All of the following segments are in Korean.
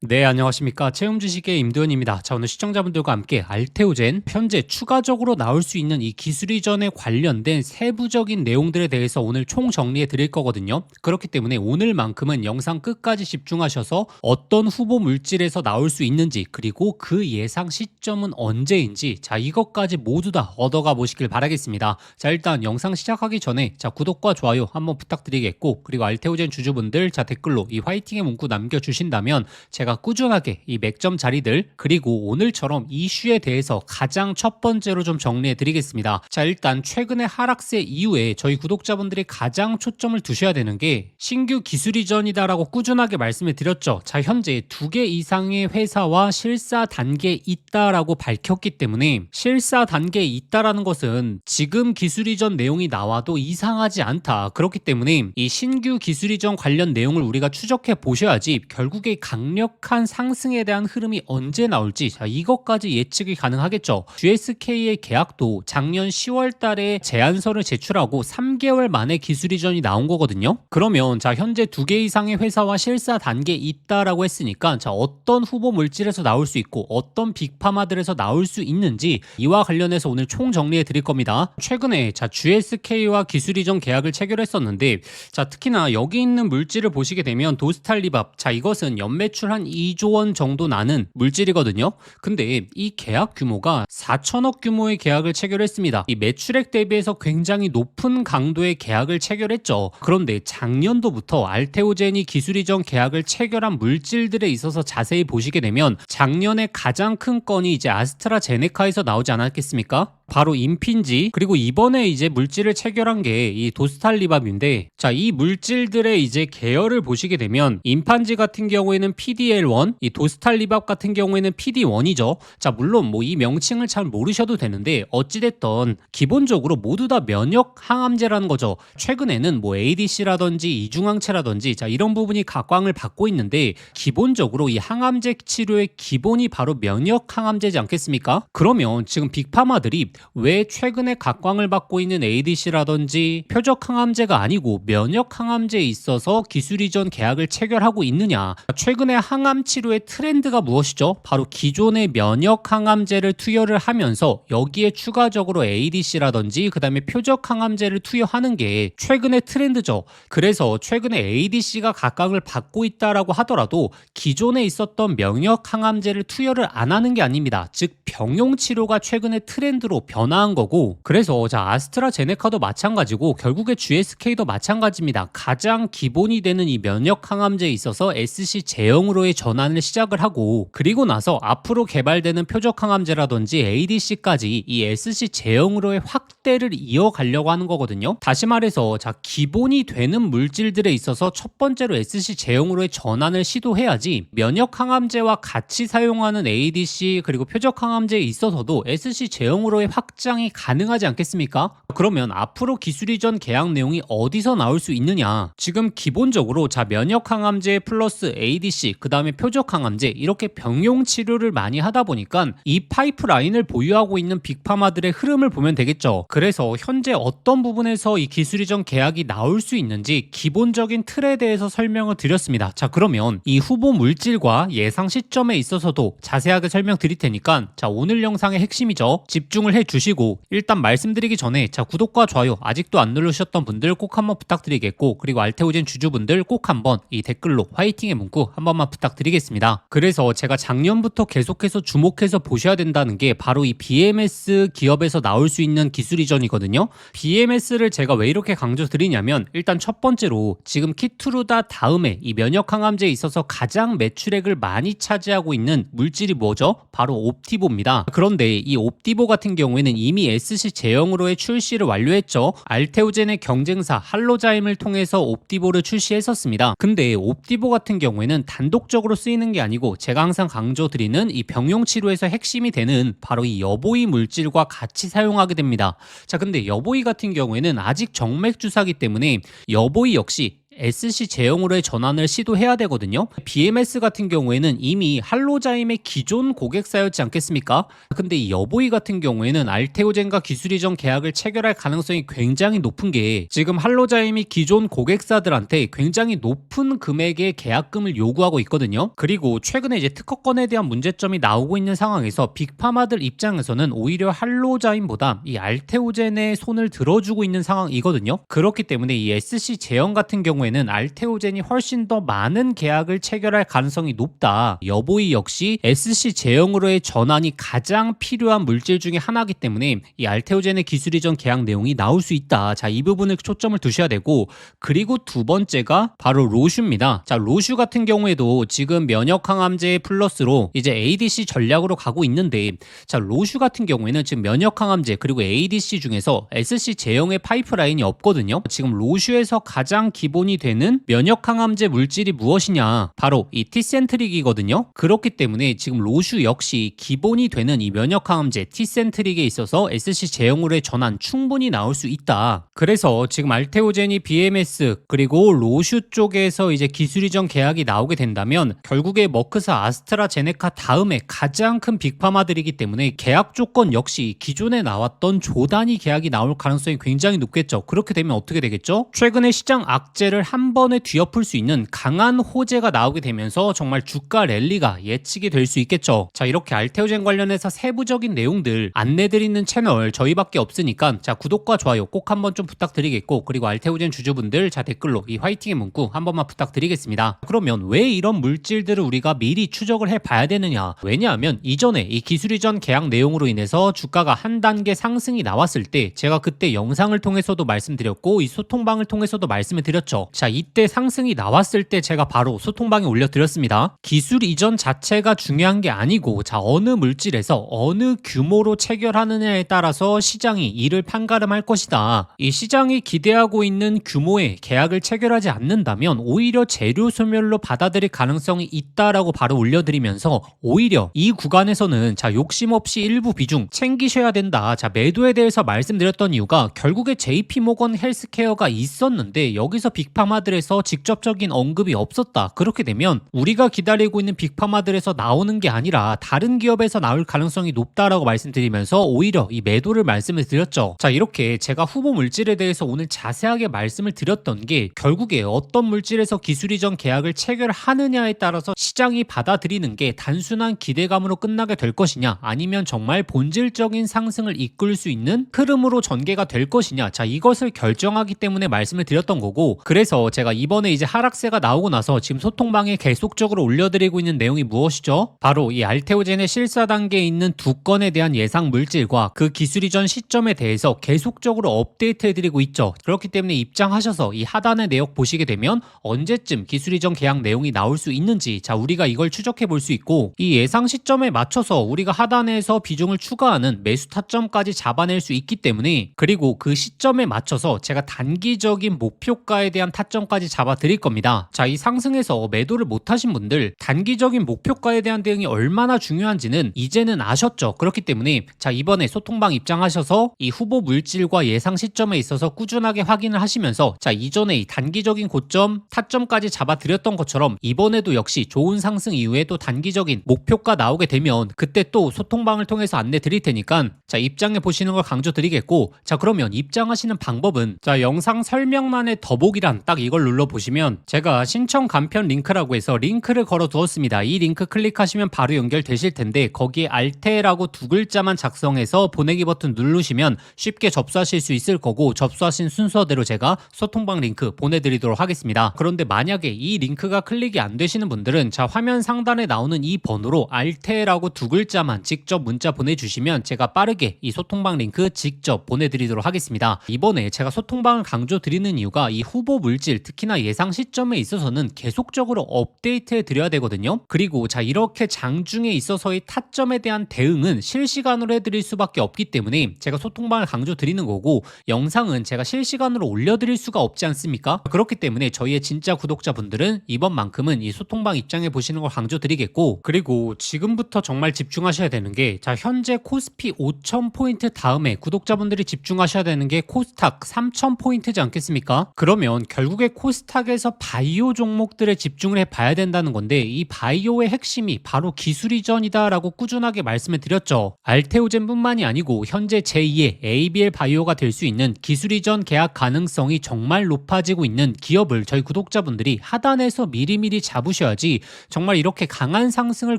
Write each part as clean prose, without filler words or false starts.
네, 안녕하십니까. 체험 지식의 임도현입니다. 자, 오늘 시청자분들과 함께 알테오젠 현재 추가적으로 나올 수 있는 이 기술 이전에 관련된 세부적인 내용들에 대해서 오늘 총 정리해 드릴 거거든요. 그렇기 때문에 오늘만큼은 영상 끝까지 집중하셔서 어떤 후보 물질에서 나올 수 있는지, 그리고 그 예상 시점은 언제인지, 자, 이것까지 모두 다 얻어가 보시길 바라겠습니다. 자, 일단 영상 시작하기 전에 자, 구독과 좋아요 한번 부탁드리겠고, 그리고 알테오젠 주주분들 자, 댓글로 이 화이팅의 문구 남겨주신다면 제가 꾸준하게 이 맥점 자리들, 그리고 오늘처럼 이슈에 대해서 가장 첫 번째로 좀 정리해 드리겠습니다. 자, 일단 최근의 하락세 이후에 저희 구독자분들이 가장 초점을 두셔야 되는 게 신규 기술 이전이다라고 꾸준하게 말씀을 드렸죠. 자, 현재 2개 이상의 회사와 실사 단계에 있다라고 밝혔기 때문에 실사 단계에 있다라는 것은 지금 기술 이전 내용이 나와도 이상하지 않다. 그렇기 때문에 이 신규 기술 이전 관련 내용을 우리가 추적해 보셔야지 결국에 강력한 상승에 대한 흐름이 언제 나올지, 자, 이것까지 예측이 가능하겠죠. GSK의 계약도 작년 10월 달에 제안서를 제출하고 3개월 만에 기술 이전이 나온 거거든요. 그러면 자, 현재 2개 이상의 회사와 실사 단계에 있다라고 했으니까 자, 어떤 후보 물질에서 나올 수 있고 어떤 빅파마들에서 나올 수 있는지 이와 관련해서 오늘 총 정리해 드릴 겁니다. 최근에 자, GSK와 기술 이전 계약을 체결했었는데, 자, 특히나 여기 있는 물질을 보시게 되면 도스탈리밥, 자, 이것은 연매출 한 2조 원 정도 나는 물질이거든요. 근데 이 계약 규모가 4천억 규모의 계약을 체결했습니다. 이 매출액 대비해서 굉장히 높은 강도의 계약을 체결했죠. 그런데 작년도부터 알테오젠이 기술 이전 계약을 체결한 물질들에 있어서 자세히 보시게 되면 작년에 가장 큰 건이 이제 아스트라제네카에서 나오지 않았겠습니까? 바로 인핀지, 그리고 이번에 이제 물질을 체결한 게 이 도스탈리밥인데, 자, 이 물질들의 이제 계열을 보시게 되면 인판지 같은 경우에는 PDL1, 이 도스탈리밥 같은 경우에는 PD1이죠. 자, 물론 뭐 이 명칭을 잘 모르셔도 되는데 어찌됐던 기본적으로 모두 다 면역 항암제라는 거죠. 최근에는 뭐 ADC라든지 이중항체라든지 자, 이런 부분이 각광을 받고 있는데 기본적으로 이 항암제 치료의 기본이 바로 면역 항암제지 않겠습니까? 그러면 지금 빅파마들이 왜 최근에 각광을 받고 있는 ADC라든지 표적 항암제가 아니고 면역 항암제에 있어서 기술 이전 계약을 체결하고 있느냐? 최근에 항암 치료의 트렌드가 무엇이죠? 바로 기존의 면역 항암제를 투여를 하면서 여기에 추가적으로 ADC라든지 그다음에 표적 항암제를 투여하는 게 최근의 트렌드죠. 그래서 최근에 ADC가 각광을 받고 있다라고 하더라도 기존에 있었던 면역 항암제를 투여를 안 하는 게 아닙니다. 즉 병용 치료가 최근의 트렌드로 변화한 거고, 그래서 자, 아스트라제네카도 마찬가지고 결국에 GSK도 마찬가지입니다. 가장 기본이 되는 이 면역 항암제에 있어서 SC 제형으로의 전환을 시작을 하고, 그리고 나서 앞으로 개발되는 표적 항암제라든지 ADC까지 이 SC 제형으로의 확대를 이어가려고 하는 거거든요. 다시 말해서 자, 기본이 되는 물질들에 있어서 첫 번째로 SC 제형으로의 전환을 시도해야지 면역 항암제와 같이 사용하는 ADC 그리고 표적 항암제에 있어서도 SC 제형으로의 확장이 가능하지 않겠습니까? 그러면 앞으로 기술 이전 계약 내용이 어디서 나올 수 있느냐? 지금 기본적으로 자, 면역 항암제 플러스 ADC 그다음에 표적 항암제 이렇게 병용 치료를 많이 하다 보니까 이 파이프라인을 보유하고 있는 빅파마들의 흐름을 보면 되겠죠. 그래서 현재 어떤 부분에서 이 기술 이전 계약이 나올 수 있는지 기본적인 틀에 대해서 설명을 드렸습니다. 자, 그러면 이 후보 물질과 예상 시점에 있어서도 자세하게 설명드릴 테니까 자, 오늘 영상의 핵심이죠. 집중을 해주시고, 일단 말씀드리기 전에 자, 구독과 좋아요 아직도 안 누르셨던 분들 꼭 한번 부탁드리겠고, 그리고 알테오젠 주주분들 꼭 한번 이 댓글로 화이팅의 문구 한 번만 부탁드리겠습니다. 그래서 제가 작년부터 계속해서 주목해서 보셔야 된다는 게 바로 이 BMS 기업에서 나올 수 있는 기술 이전이거든요. BMS를 제가 왜 이렇게 강조드리냐면, 일단 첫 번째로 지금 키투르다 다음에 이 면역 항암제에 있어서 가장 매출액을 많이 차지하고 있는 물질이 뭐죠? 바로 옵티보입니다. 그런데 이 옵티보 같은 경우에는 이미 SC 제형으로의 출시를 완료했죠. 알테오젠의 경쟁사 할로자임을 통해서 옵티보를 출시했었습니다. 근데 옵티보 같은 경우에는 단독적으로 쓰이는 게 아니고 제가 항상 강조드리는 이 병용 치료에서 핵심이 되는 바로 이 여보이 물질과 같이 사용하게 됩니다. 자, 근데 여보이 같은 경우에는 아직 정맥 주사기 때문에 여보이 역시 SC 제형으로의 전환을 시도해야 되거든요. BMS 같은 경우에는 이미 할로자임의 기존 고객사였지 않겠습니까? 근데 이 여보이 같은 경우에는 알테오젠과 기술 이전 계약을 체결할 가능성이 굉장히 높은 게 지금 할로자임이 기존 고객사들한테 굉장히 높은 금액의 계약금을 요구하고 있거든요. 그리고 최근에 이제 특허권에 대한 문제점이 나오고 있는 상황에서 빅파마들 입장에서는 오히려 할로자임보다 이 알테오젠의 손을 들어주고 있는 상황이거든요. 그렇기 때문에 이 SC 제형 같은 경우에는 알테오젠이 훨씬 더 많은 계약을 체결할 가능성이 높다. 여보이 역시 SC 제형으로의 전환이 가장 필요한 물질 중에 하나이기 때문에 이 알테오젠의 기술 이전 계약 내용이 나올 수 있다. 자, 이 부분을 초점을 두셔야 되고, 그리고 두 번째가 바로 로슈입니다. 자, 로슈 같은 경우에도 지금 면역 항암제 플러스로 이제 ADC 전략으로 가고 있는데, 자, 로슈 같은 경우에는 지금 면역 항암제 그리고 ADC 중에서 SC 제형의 파이프라인이 없거든요. 지금 로슈에서 가장 기본이 되는 면역 항암제 물질이 무엇이냐? 바로 이 티센트릭이거든요. 그렇기 때문에 지금 로슈 역시 기본이 되는 이 면역 항암제 티센트릭에 있어서 SC 제형으로의 전환 충분히 나올 수 있다. 그래서 지금 알테오젠이 BMS 그리고 로슈 쪽에서 이제 기술 이전 계약이 나오게 된다면 결국에 머크사 아스트라제네카 다음에 가장 큰 빅파마들이기 때문에 계약 조건 역시 기존에 나왔던 조단위 계약이 나올 가능성이 굉장히 높겠죠. 그렇게 되면 어떻게 되겠죠? 최근에 시장 악재를 한 번에 뒤엎을 수 있는 강한 호재가 나오게 되면서 정말 주가 랠리가 예측이 될 수 있겠죠. 자, 이렇게 알테오젠 관련해서 세부적인 내용들 안내드리는 채널 저희밖에 없으니까 자, 구독과 좋아요 꼭 한번 좀 부탁드리겠고, 그리고 알테오젠 주주분들 자, 댓글로 이 화이팅의 문구 한 번만 부탁드리겠습니다. 그러면 왜 이런 물질들을 우리가 미리 추적을 해봐야 되느냐? 왜냐하면 이전에 이 기술 이전 계약 내용으로 인해서 주가가 한 단계 상승이 나왔을 때 제가 그때 영상을 통해서도 말씀드렸고 이 소통방을 통해서도 말씀을 드렸죠. 자, 이때 상승이 나왔을 때 제가 바로 소통방에 올려드렸습니다. 기술 이전 자체가 중요한 게 아니고, 자, 어느 물질에서 어느 규모로 체결하느냐에 따라서 시장이 이를 판가름할 것이다. 이 시장이 기대하고 있는 규모의 계약을 체결하지 않는다면 오히려 재료 소멸로 받아들일 가능성이 있다라고 바로 올려드리면서, 오히려 이 구간에서는 자, 욕심 없이 일부 비중 챙기셔야 된다. 자, 매도에 대해서 말씀드렸던 이유가 결국에 JP모건 헬스케어가 있었는데 여기서 빅파마들에서 직접적인 언급이 없었다. 그렇게 되면 우리가 기다리고 있는 빅파마들에서 나오는 게 아니라 다른 기업에서 나올 가능성이 높다라고 말씀드리면서 오히려 이 매도를 말씀을 드렸죠. 자, 이렇게 제가 후보 물질에 대해서 오늘 자세하게 말씀을 드렸던 게 결국에 어떤 물질에서 기술 이전 계약을 체결하느냐에 따라서 시장이 받아들이는 게 단순한 기대감으로 끝나게 될 것이냐, 아니면 정말 본질적인 상승을 이끌 수 있는 흐름으로 전개가 될 것이냐, 자, 이것을 결정하기 때문에 말씀을 드렸던 거고, 그래서 제가 이번에 이제 하락세가 나오고 나서 지금 소통방에 계속적으로 올려드리고 있는 내용이 무엇이죠? 바로 이 알테오젠의 실사 단계에 있는 두 건에 대한 예상 물질과 그 기술 이전 시점에 대해서 계속적으로 업데이트해드리고 있죠. 그렇기 때문에 입장하셔서 이 하단의 내역 보시게 되면 언제쯤 기술 이전 계약 내용이 나올 수 있는지, 자, 우리가 이걸 추적해 볼 수 있고, 이 예상 시점에 맞춰서 우리가 하단에서 비중을 추가하는 매수 타점까지 잡아낼 수 있기 때문에, 그리고 그 시점에 맞춰서 제가 단기적인 목표가에 대한 타점까지 잡아 드릴 겁니다. 자, 이 상승에서 매도를 못하신 분들 단기적인 목표가에 대한 대응이 얼마나 중요한지는 이제는 아셨죠. 그렇기 때문에 자, 이번에 소통방 입장하셔서 이 후보 물질과 예상 시점에 있어서 꾸준하게 확인을 하시면서, 자, 이전에 이 단기적인 고점 타점까지 잡아 드렸던 것처럼 이번에도 역시 좋은 상승 이후에 또 단기적인 목표가 나오게 되면 그때 또 소통방을 통해서 안내 드릴 테니까 자, 입장해 보시는 걸 강조 드리겠고, 자, 그러면 입장하시는 방법은 자, 영상 설명란에 더보기란 딱 이걸 눌러 보시면 제가 신청 간편 링크라고 해서 링크를 걸어 두었습니다. 이 링크 클릭하시면 바로 연결되실 텐데 거기에 알테라고 두 글자만 작성해서 보내기 버튼 누르시면 쉽게 접수하실 수 있을 거고, 접수하신 순서대로 제가 소통방 링크 보내드리도록 하겠습니다. 그런데 만약에 이 링크가 클릭이 안 되시는 분들은 자, 화면 상단에 나오는 이 번호로 알테라고 두 글자만 직접 문자 보내주시면 제가 빠르게 이 소통방 링크 직접 보내드리도록 하겠습니다. 이번에 제가 소통방을 강조드리는 이유가 이 후보 물질 특히나 예상 시점에 있어서는 계속적으로 업데이트해 드려야 되거든요. 그리고 자, 이렇게 장중에 있어서의 타점에 대한 대응은 실시간으로 해드릴 수밖에 없기 때문에 제가 소통방을 강조드리는 거고, 영상은 제가 실시간으로 올려드릴 수가 없지 않습니까? 그렇기 때문에 저희의 진짜 구독자분들은 이번만큼은 이 소통방 입장해 보시는 걸 강조드리겠고, 그리고 지금부터 정말 집중하셔야 되는 게 자, 현재 코스피 5,000포인트 다음에 구독자분들이 집중하셔야 되는 게 코스닥 3,000포인트지 않겠습니까? 그러면 결국 결국에 코스닥에서 바이오 종목들에 집중을 해봐야 된다는 건데 이 바이오의 핵심이 바로 기술 이전이다라고 꾸준하게 말씀을 드렸죠. 알테오젠뿐만이 아니고 현재 제2의 ABL 바이오가 될 수 있는 기술 이전 계약 가능성이 정말 높아지고 있는 기업을 저희 구독자분들이 하단에서 미리미리 잡으셔야지 정말 이렇게 강한 상승을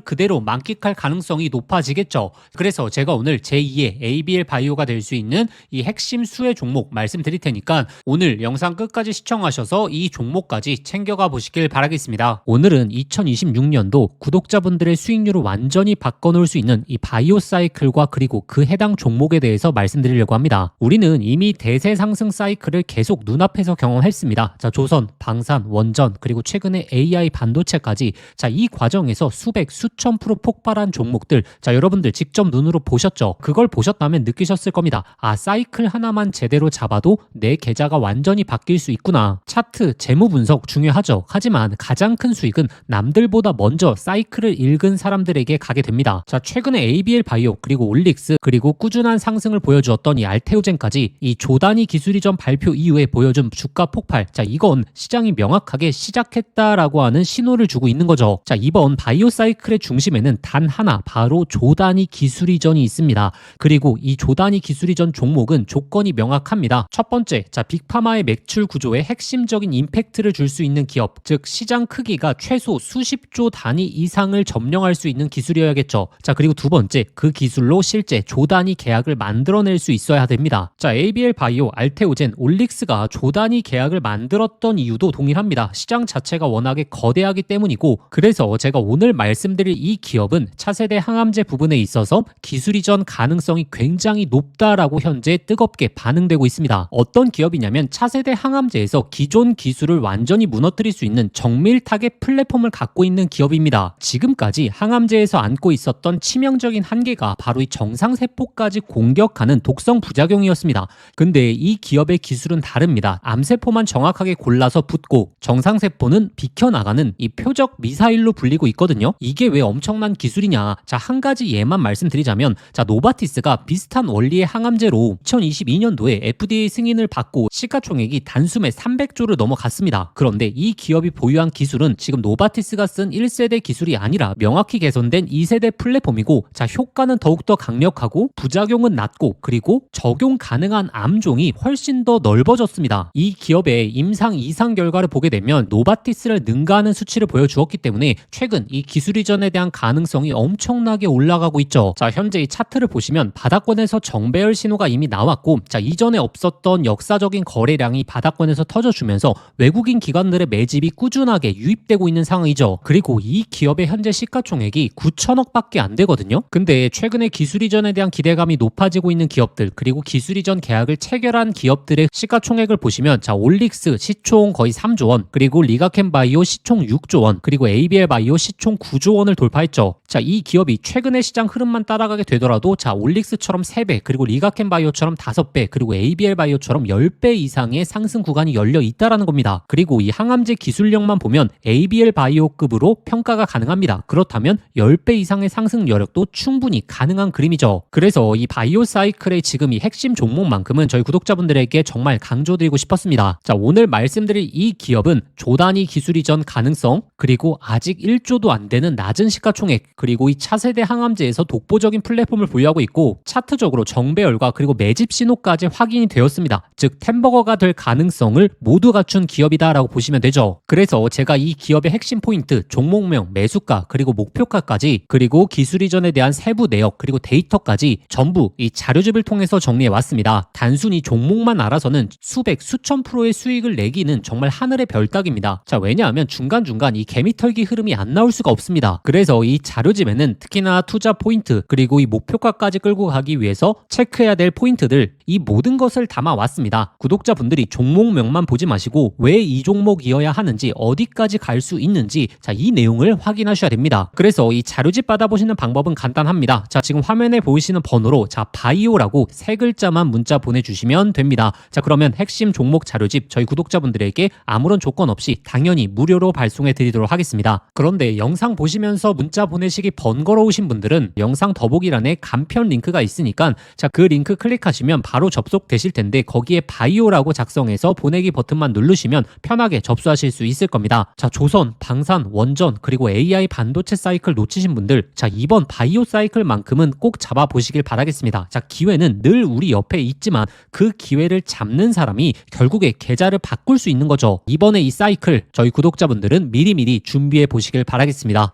그대로 만끽할 가능성이 높아지겠죠. 그래서 제가 오늘 제2의 ABL 바이오가 될 수 있는 이 핵심 수혜 종목 말씀드릴 테니까 오늘 영상 끝까지 시청하셔서 이 종목까지 챙겨가 보시길 바라겠습니다. 오늘은 2026년도 구독자분들의 수익률을 완전히 바꿔놓을 수 있는 이 바이오 사이클과 그리고 그 해당 종목에 대해서 말씀드리려고 합니다. 우리는 이미 대세 상승 사이클을 계속 눈앞에서 경험했습니다. 자, 조선, 방산, 원전, 그리고 최근에 AI 반도체까지 자, 이 과정에서 수백, 수천 프로 폭발한 종목들 자, 여러분들 직접 눈으로 보셨죠? 그걸 보셨다면 느끼셨을 겁니다. 아, 사이클 하나만 제대로 잡아도 내 계좌가 완전히 바뀔 수 있구나. 차트, 재무 분석 중요하죠. 하지만 가장 큰 수익은 남들보다 먼저 사이클을 읽은 사람들에게 가게 됩니다. 자, 최근에 ABL 바이오 그리고 올릭스 그리고 꾸준한 상승을 보여주었던 이 알테오젠까지 이 조단위 기술 이전 발표 이후에 보여준 주가 폭발 자, 이건 시장이 명확하게 시작했다라고 하는 신호를 주고 있는 거죠. 자, 이번 바이오 사이클의 중심에는 단 하나 바로 조단위 기술 이전이 있습니다. 그리고 이 조단위 기술 이전 종목은 조건이 명확합니다. 첫 번째, 자, 빅파마의 매출 구조에 핵심적인 임팩트를 줄 수 있는 기업, 즉 시장 크기가 최소 수십조 단위 이상을 점령할 수 있는 기술이어야겠죠. 자, 그리고 두 번째, 그 기술로 실제 조단위 계약을 만들어낼 수 있어야 됩니다. 자, ABL 바이오, 알테오젠, 올릭스가 조단위 계약을 만들었던 이유도 동일합니다. 시장 자체가 워낙에 거대하기 때문이고, 그래서 제가 오늘 말씀드릴 이 기업은 차세대 항암제 부분에 있어서 기술 이전 가능성이 굉장히 높다라고 현재 뜨겁게 반응되고 있습니다. 어떤 기업이냐면 차세대 항암제에서 기존 기술을 완전히 무너뜨릴 수 있는 정밀 타겟 플랫폼을 갖고 있는 기업입니다. 지금까지 항암제에서 안고 있었던 치명적인 한계가 바로 이 정상세포까지 공격하는 독성 부작용이었습니다. 근데 이 기업의 기술은 다릅니다. 암세포만 정확하게 골라서 붙고 정상세포는 비켜나가는 이 표적 미사일로 불리고 있거든요. 이게 왜 엄청난 기술이냐? 자, 한 가지 예만 말씀드리자면 자, 노바티스가 비슷한 원리의 항암제로 2022년도에 FDA 승인을 받고 시가총액이 단숨에 300조를 넘어갔습니다. 그런데 이 기업이 보유한 기술은 지금 노바티스가 쓴 1세대 기술이 아니라 명확히 개선된 2세대 플랫폼이고 자, 효과는 더욱더 강력하고 부작용은 낮고 그리고 적용 가능한 암종이 훨씬 더 넓어졌습니다. 이 기업의 임상 이상 결과를 보게 되면 노바티스를 능가하는 수치를 보여주었기 때문에 최근 이 기술 이전에 대한 가능성이 엄청나게 올라가고 있죠. 자, 현재 이 차트를 보시면 바닥권에서 정배열 신호가 이미 나왔고 자, 이전에 없었던 역사적인 거래량이 바닥권에서 터져주면서 외국인 기관들의 매집이 꾸준하게 유입되고 있는 상황이죠. 그리고 이 기업의 현재 시가총액이 9천억밖에 안 되거든요. 근데 최근에 기술 이전에 대한 기대감이 높아지고 있는 기업들 그리고 기술 이전 계약을 체결한 기업들의 시가총액을 보시면 자, 올릭스 시총 거의 3조 원 그리고 리가켄 바이오 시총 6조 원 그리고 ABL 바이오 시총 9조 원을 돌파했죠. 자, 이 기업이 최근의 시장 흐름만 따라가게 되더라도 자, 올릭스처럼 3배 그리고 리가켄 바이오처럼 5배 그리고 ABL 바이오처럼 10배 이상의 상승 구간이 열려 있다라는 겁니다. 그리고 이 항암제 기술력만 보면 ABL 바이오급으로 평가가 가능합니다. 그렇다면 10배 이상의 상승 여력도 충분히 가능한 그림이죠. 그래서 이 바이오 사이클의 지금 이 핵심 종목만큼은 저희 구독자분들에게 정말 강조드리고 싶었습니다. 자, 오늘 말씀드릴 이 기업은 조단위 기술 이전 가능성 그리고 아직 1조도 안 되는 낮은 시가총액 그리고 이 차세대 항암제에서 독보적인 플랫폼을 보유하고 있고 차트적으로 정배열과 그리고 매집 신호까지 확인이 되었습니다. 즉 템버거가 될 가능성을 모두 갖춘 기업이다라고 보시면 되죠. 그래서 제가 이 기업의 핵심 포인트, 종목명, 매수가, 그리고 목표가까지 그리고 기술 이전에 대한 세부 내역 그리고 데이터까지 전부 이 자료집을 통해서 정리해 왔습니다. 단순히 종목만 알아서는 수백, 수천 프로의 수익을 내기는 정말 하늘의 별 따기입니다. 자, 왜냐하면 중간중간 이 개미털기 흐름이 안 나올 수가 없습니다. 그래서 이 자료집에는 특히나 투자 포인트 그리고 이 목표가까지 끌고 가기 위해서 체크해야 될 포인트들 이 모든 것을 담아왔습니다. 구독자분들이 종목명만 보지 마시고 왜 이 종목이어야 하는지 어디까지 갈 수 있는지 자, 이 내용을 확인하셔야 됩니다. 그래서 이 자료집 받아보시는 방법은 간단합니다. 자, 지금 화면에 보이시는 번호로 자, 바이오라고 세 글자만 문자 보내주시면 됩니다. 자, 그러면 핵심 종목 자료집 저희 구독자분들에게 아무런 조건 없이 당연히 무료로 발송해 드리도록 하겠습니다. 그런데 영상 보시면서 문자 보내시기 번거로우신 분들은 영상 더보기란에 간편 링크가 있으니까 자, 그 링크 클릭하시면 바로 접속되실 텐데 거기에 바이오라고 작성해서 보내기 버튼만 버튼만 누르시면 편하게 접수하실 수 있을 겁니다. 자, 조선, 방산, 원전, 그리고 AI 반도체 사이클 놓치신 분들, 자, 이번 바이오 사이클만큼은 꼭 잡아보시길 바라겠습니다. 자, 기회는 늘 우리 옆에 있지만 그 기회를 잡는 사람이 결국에 계좌를 바꿀 수 있는 거죠. 이번에 이 사이클 저희 구독자분들은 미리미리 준비해 보시길 바라겠습니다.